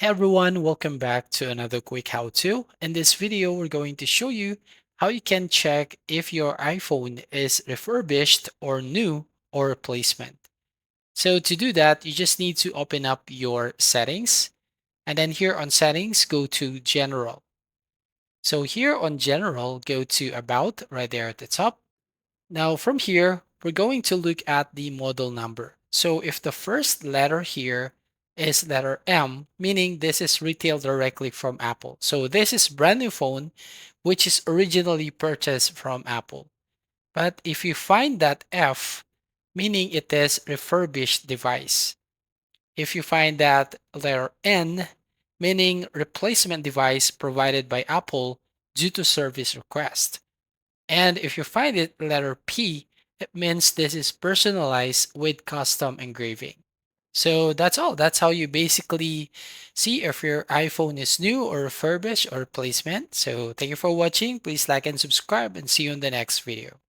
Hey everyone, welcome back to another quick how-to. In this video, we're going to show you how you can check if your iPhone is refurbished or new or replacement. So to do that, you just need to open up your settings and then here on settings, go to general. So here on general, go to about right there at the top. Now from here, we're going to look at the model number. So if the first letter here is letter M, meaning this is retailed directly from Apple. So this is brand new phone, which is originally purchased from Apple. But if you find that F, meaning it is refurbished device. If you find that letter N, meaning replacement device provided by Apple due to service request. And if you find it letter P, it means this is personalized with custom engraving. So that's all. That's how you basically see if your iPhone is new or refurbished or replacement. So thank you for watching. Please like and subscribe and see you in the next video.